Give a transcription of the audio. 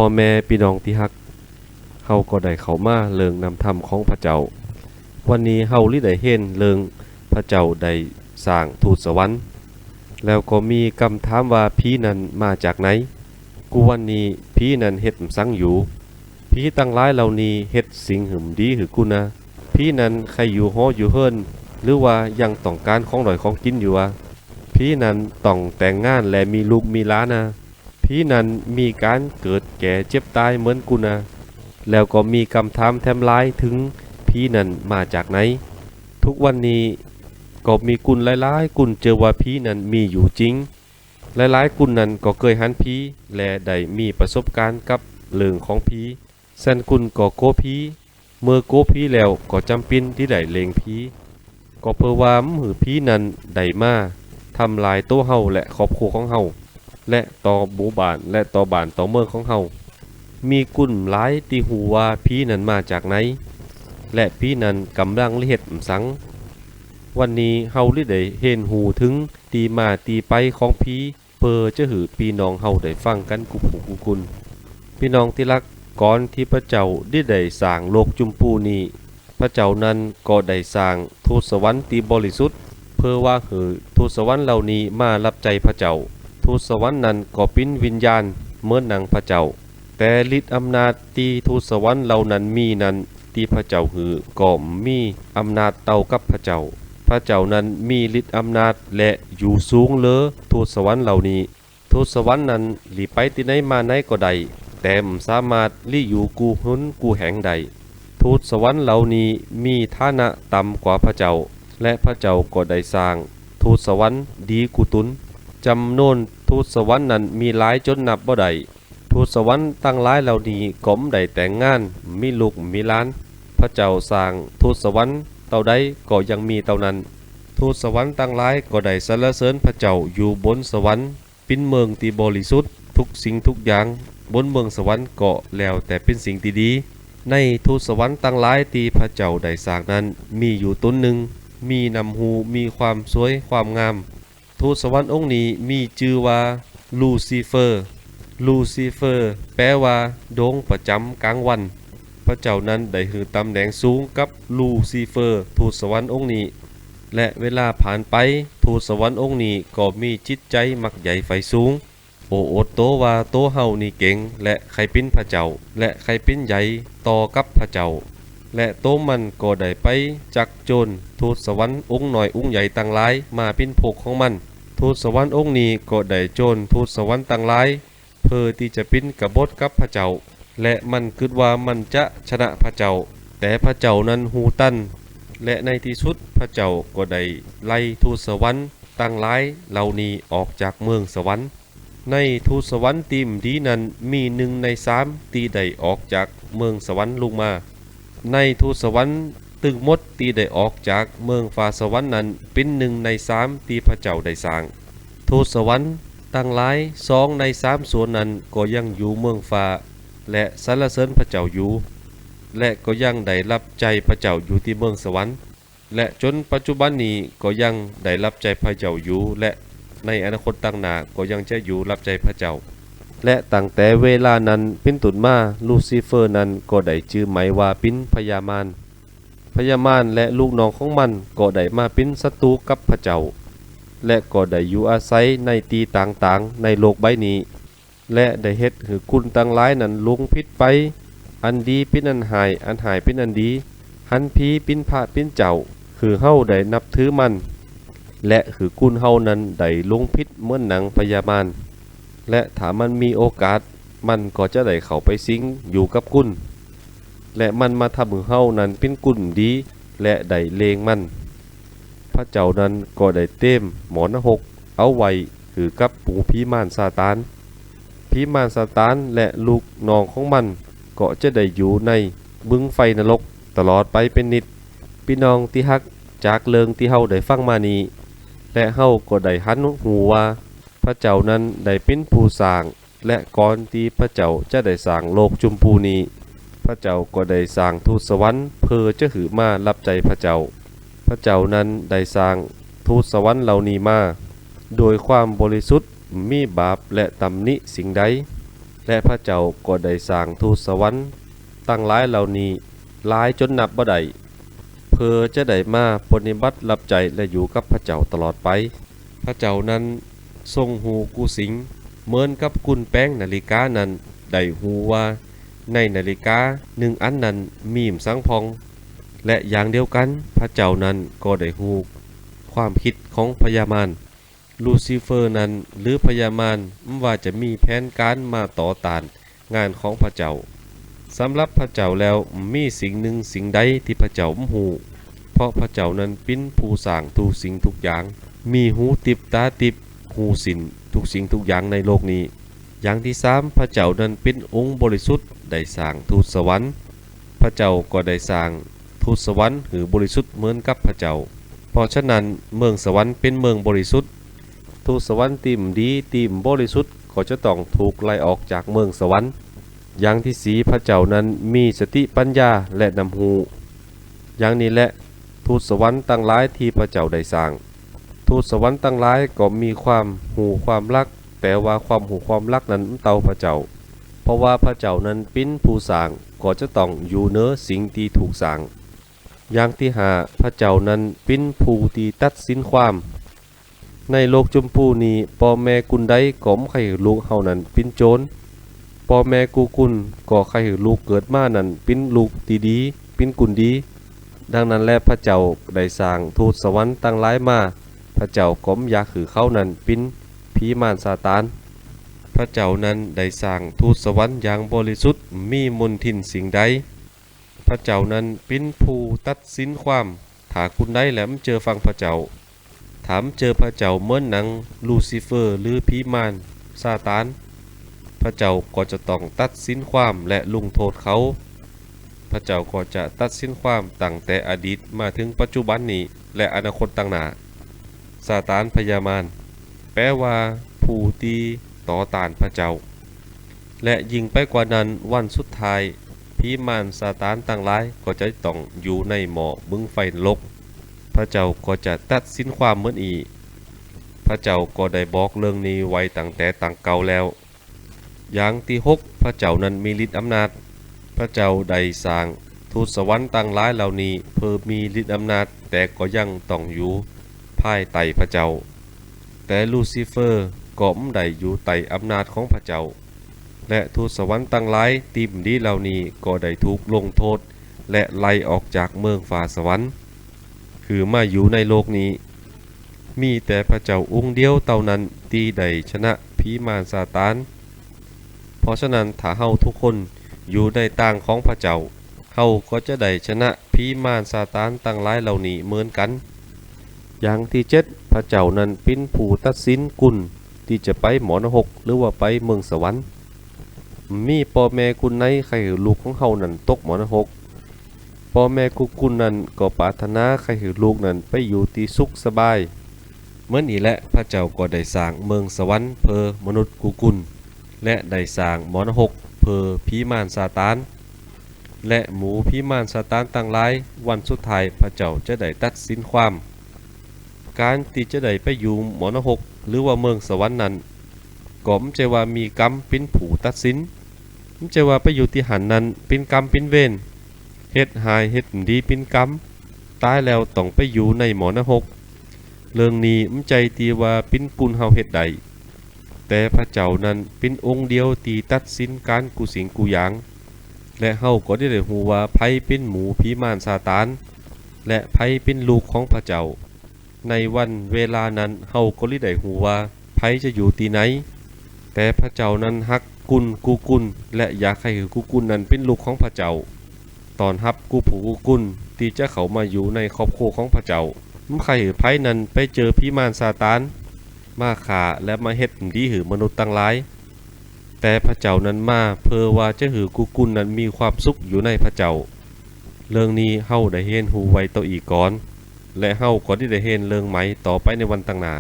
พ่อแม่พี่น้องที่ฮักเฮาก็ได้เข้ามาเลิงนำธรรมของพระเจ้าวันนี้เฮาลิได้เห็นเลิงพระเจ้าได้สร้างทูตสวรรค์แล้วก็มีคำถามว่าผีนั้นมาจากไหนกูวันนี้ผีนั้นเฮ็ดสังอยู่ผีตั้งหลายเหล่านี้เฮ็ดสิ่งหึมดีหือกูนะผีนั้นใครอยู่หออยู่เฮิรนหรือว่ายังต้องการของดอยของกินอยู่วะผีนั้นต้องแต่งงานและมีลูกมีหลานนะผีนั้นมีการเกิดแก่เจ็บตายเหมือนกูนะแล้วก็มีคำถามแถมหลายถึงผีนั้นมาจากไหนทุกวันนี้ก็มีกุนหลายๆกุนเจอว่าผีนั้นมีอยู่จริงหลายๆกุนนั้นก็เคยหันผีและได้มีประสบการณ์กับเรื่องของผีแซนกุนก็โกผีเมื่อโกผีแล้วก็จำเป็นที่ได้เลงผีก็เพื่อว่ามือผีนั้นได้มาทำลายตัวเฮาและครอบครัวของเฮาและต่อหมู่บ้านและต่อบ้านต่อเมืองของเฮามีกุนหลายที่หูว่าผีนั้นมาจากไหนและผีนั้นกำลังเฮ็ดสังวันนี้เฮาได้เห็นหูถึงตีมาตีไปของผีเพื่อจะหือพี่น้องเฮาได้ฟังกันกุหูกุกุลพี่น้องที่รักก่อนที่พระเจ้าได้สร้างโลกจุมพูนี้พระเจ้านั้นก็ได้สร้างทูตสวรรค์ที่บริสุทธิ์เพื่อว่าหือทูตสวรรค์เหล่านี้มารับใจพระเจ้าทูตสวรรค์นั้นก็เป็นวิญญาณเหมือนนางพระเจ้าแต่ฤทธิ์อำนาจที่ทูตสวรรค์เหล่านั้นมีนั้นที่พระเจ้าหือก็มีอำนาจเท่ากับพระเจ้าพระเจ้านั้นมีฤทธิ์อำนาจและอยู่สูงเลอทูตสวรรค์เหล่านี้ทูตสวรรค์นั้นหลีไปที่ไหนมาไหนก็ได้แต่สามารถลี่อยู่กูหุนกูแห่งใดทูตสวรรค์เหล่านี้มีฐานะต่ำกว่าพระเจ้าและพระเจ้าก็ได้สร้างทูตสวรรค์ดีกุตุนจำนวนทูตสวรรค์นั้นมีหลายจนนับบ่ได้ทูตสวรรค์ตั้งหลายเหล่านี้ก็มได้แต่งงานมีลูกมีหลานพระเจ้าสร้างทูตสวรรค์เท่าใดก็ยังมีเท่านั้นทูตสวรรค์ตั้งหลายก็ได้สรรเสริญพระเจ้าอยู่บนสวรรค์เป็นเมืองที่บริสุทธิ์ทุกสิ่งทุกอย่างบนเมืองสวรรค์ก็แล้วแต่เป็นสิ่งที่ดีในทูตสวรรค์ตั้งหลายที่พระเจ้าได้สร้างนั้นมีอยู่ตนหนึ่งมีนำหูมีความสวยความงามทูตสวรรค์องค์นี้มีชื่อว่าลูซิเฟอร์ลูซิเฟอร์แปลว่าดวงประจำกลางวันพระเจ้านั้นได้หือตำแหน่งสูงกับลูซิเฟอร์ทูตสวรรค์องค์นี้และเวลาผ่านไปทูตสวรรค์องค์นี้ก็มีจิตใจมักใหญ่ไฟสูงโอ้โอดโตว่าโตเฮานี่เก่งและใครเป็นพระเจ้าและใครเป็นใหญ่ต่อกับพระเจ้าและโตมันก็ได้ไปจักโจรทูตสวรรค์องค์หน่อยองค์ใหญ่ต่างหลายมาเป็นพวกของมันทูตสวรรค์องค์นี้ก็ได้โจรทูตสวรรค์ต่างหลายเพื่อที่จะเป็นกบฏกับพระเจ้าและมันคิดว่ามันจะชนะพระเจ้าแต่พระเจ้านั้นหูตันและในที่สุดพระเจ้าก็ได้ไล่ทูตสวรรค์ต่างหลายเหล่านี้ออกจากเมืองสวรรค์ในทูตสวรรค์ทีมดีนั้นมี1 ใน 3ที่ได้ออกจากเมืองสวรรค์ลงมาในทูตสวรรค์ตึงหมดที่ได้ออกจากเมืองฟ้าสวรรค์นั้นเป็น1 ใน 3ที่พระเจ้าได้สร้างทูตสวรรค์ตั้งหลาย2 ใน 3ส่วนนั้นก็ยังอยู่เมืองฟ้าและสรรเสริญพระเจ้าอยู่และก็ยังได้รับใจพระเจ้าอยู่ที่เมืองสวรรค์และจนปัจจุบันนี้ก็ยังได้รับใจพระเจ้าอยู่และในอนาคตตั้งหน้าก็ยังจะอยู่รับใจพระเจ้าและตั้งแต่เวลานั้นเป็นต้นมาลูซิเฟอร์นั้นก็ได้ชื่อหมายว่าเป็นพญามารพญามารและลูกน้องของมันก็ได้มาเป็นศัตรูกับพระเจ้าและก็ได้อยู่อาศัยในที่ต่างๆในโลกใบนี้และได้เฮ็ดให้คุณตั้งหลายนั้นลงผิดไปอันดีเป็นอันหายอันหายเป็นอันดีหันผีเป็นพระเป็นเจ้าคือเฮาได้นับถือมันและคือกุนเฮานั้นได้ลงผิดเหมือนหนังพญามารและถ้ามันมีโอกาสมันก็จะได้เข้าไปสิงอยู่กับกุนและมันมาทำให้เฮานั้นเป็นกุนดีและได้เลงมันพระเจ้านั้นก็ได้เต็มหมอนหกเอาไว้คือกับปูผีมารซาตานผีมารซาตานและลูกน้องของมันก็จะได้อยู่ในบึงไฟนรกตลอดไปเป็นนิจพี่น้องที่ฮักจากเรื่องที่เฮาได้ฟังมานี้และเฮาก็ได้หันหูว่าพระเจ้านั้นได้เป็นผู้สร้างและก่อนที่พระเจ้าจะได้สร้างโลกจุมพูนี้พระเจ้าก็ได้สร้างทูตสวรรค์เพื่อจะหือมารับใจพระเจ้าพระเจ้านั้นได้สร้างทูตสวรรค์เหล่านี้มาโดยความบริสุทธิ์มีบาปและตำหนิสิ่งใด และพระเจ้าก็ได้สร้างทูตสวรรค์ตั้งหลายเหล่านี้หลายจนนับบ่ได้เพื่อจะได้มาปฏิบัติรับใจและอยู่กับพระเจ้าตลอดไปพระเจ้านั้นทรงหูกูสิงเหมือนกับกุนแป้งนาฬิกานั้นได้หูว่าในนาฬิกา1อันนั้นมีมสังพองและอย่างเดียวกันพระเจ้านั้นก็ได้หูความคิดของพญามารลูซิเฟอร์นั้นหรือพญามารว่าจะมีแผนการมาต่อต้านงานของพระเจ้าสำหรับพระเจ้าแล้วมีสิ่งหนึ่งสิ่งใดที่พระเจ้าหูเพราะพระเจ้านั้นเป็นผู้สร้างทุกสิ่งทุกอย่างมีหูติบตาติบหูสินทุกสิ่งทุกอย่างในโลกนี้อย่างที่3พระเจ้านั้นเป็นองค์บริสุทธิ์ได้สร้างทูตสวรรค์พระเจ้าก็ได้สร้างทูตสวรรค์หรือบริสุทธิ์เหมือนกับพระเจ้าเพราะฉะนั้นเมืองสวรรค์เป็นเมืองบริสุทธิ์ทูตสวรรค์ติ่มดีติ่มบริสุทธิ์ก็จะต้องถูกไล่ออกจากเมืองสวรรค์อย่างที่4พระเจ้านั้นมีสติปัญญาและนำหูอย่างนี้แหละทูตสวรรค์ตั้งหลายที่พระเจ้าได้สร้างทูตสวรรค์ตั้งหลายก็มีความหูความรักแต่ว่าความหูความรักนั้นเต่าพระเจ้าเพราะว่าพระเจ้านั้นเป็นผู้สร้างก็จะต้องอยู่เหนือสิ่งที่ถูกสร้างอย่างที่5พระเจ้านั้นเป็นผู้ที่ตัดสินความในโลกชมพูนี้พ่อแม่กุนใดก็บ่ให้ลูกเฮานั้นเป็นโจรพ่อแม่กูกุนก็ให้ลูกเกิดมานั้นเป็นลูกที่ดีเป็นกุนดีดังนั้นแลพระเจ้าได้สร้างทูตสวรรค์ตั้งหลายมาพระเจ้าก็อยากคือเขานั้นเป็นผีมารซาตานพระเจ้านั้นได้สร้างทูตสวรรค์อย่างบริสุทธิ์มีมนทินสิ่งใดพระเจ้านั้นเป็นผู้ตัดสินความถ้าคุณได้แหลมเจอฟังพระเจ้าถามเจอพระเจ้าเหมือนหนังลูซิเฟอร์หรือผีมารซาตานพระเจ้าก็จะต้องตัดสินความและลงโทษเขาพระเจ้าก็จะตัดสินความตั้งแต่อดีตมาถึงปัจจุบันนี้และอนาคตต่างหน้าซาตานพญามารแปลว่าผู้ที่ต่อต้านพระเจ้าและยิ่งไปกว่านั้นวันสุดท้ายผีมารซาตานต่างหลายก็จะต้องอยู่ในหม้อบึงไฟนรกพระเจ้าก็จะตัดสินความเหมือนอีกพระเจ้าก็ได้บอกเรื่องนี้ไว้ตั้งแต่ตั้งเก่าแล้วอย่างที่6พระเจ้านั้นมีฤทธิ์อำนาจพระเจ้าได้สร้างทูตสวรรค์ตั้งหลายเหล่านี้เพื่อมีฤทธิ์อำนาจแต่ก็ยังต้องอยู่ภายใต้พระเจ้าแต่ลูซิเฟอร์ก็ไม่ได้อยู่ใต้อำนาจของพระเจ้าและทูตสวรรค์ตั้งหลายติมดีเหล่านี้ก็ได้ถูกลงโทษและไล่ออกจากเมืองฟ้าสวรรค์คือมาอยู่ในโลกนี้มีแต่พระเจ้าองค์เดียวเท่านั้นที่ได้ชนะผีมารซาตานเพราะฉะนั้นถ้าเฮาทุกคนอยู่ในต่างของพระเจ้าเฮาก็จะได้ชนะผีมารซาตานตั้งหลายเหล่านี้เหมือนกันอย่างที่7พระเจ้านั้นเป็นผู้ตัดสินกุลที่จะไปหมอนรกหรือว่าไปเมืองสวรรค์มีพ่อแม่กุนไหนใครลูกของเฮานั้นตกหมอนรกพ่อแม่กุนนั้นก็ปรารถนาใครลูกนั้นไปอยู่ที่สุขสบายเหมือนนี้แหละพระเจ้าก็ได้สร้างเมืองสวรรค์เพื่อมนุษย์กุนและได้สร้างหมอนรกเพื่อผีมารซาตานและหมู่ผีมารซาตานต่างหลายวันสุดท้ายพระเจ้าจะได้ตัดสินความการที่จะได้ไปอยู่หมอนรกหรือว่าเมืองสวรรค์นั้นก็ไม่ใช่ว่ามีกรรมเป็นผู้ตัดสินไม่ใช่ว่าไปอยู่ที่หันนั้นเป็นกรรมเป็นเวรเฮ็ดหายเฮ็ดดีเป็นกรรมตายแล้วต้องไปอยู่ในหมอนรกเรื่องนี้ไม่ใจตีว่าเป็นกุลเฮาเฮ็ดใดแต่พระเจ้านั้นเป็นองค์เดียวที่ตัดสินการกุสิ่งกุอย่างและเฮาก็ได้ฮู้ว่าไผเป็นหมู่ผีมารซาตานและไผเป็นลูกของพระเจ้าในวันเวลานั้นเฮาก็ได้ฮู้ว่าไผจะอยู่ที่ไหนแต่พระเจ้านั้นฮักกุลและอยากให้กุลนั้นเป็นลูกของพระเจ้าตอนรับกุลที่จะเข้ามาอยู่ในครอบครัวของพระเจ้าไม่ใครไผนั้นไปเจอผีมารซาตานมาฆ่าและมาเฮ็ดดีหือมนุษย์ทั้งหลายแต่พระเจ้านั้นมาเพื่อว่าจะหือกุลนั้นมีความสุขอยู่ในพระเจ้าเรื่องนี้เฮาได้เห็นฮู้ไว้ต่ออีกก่อนและเฮาก็ได้เห็นเรื่องใหม่ต่อไปในวันต่างหน้า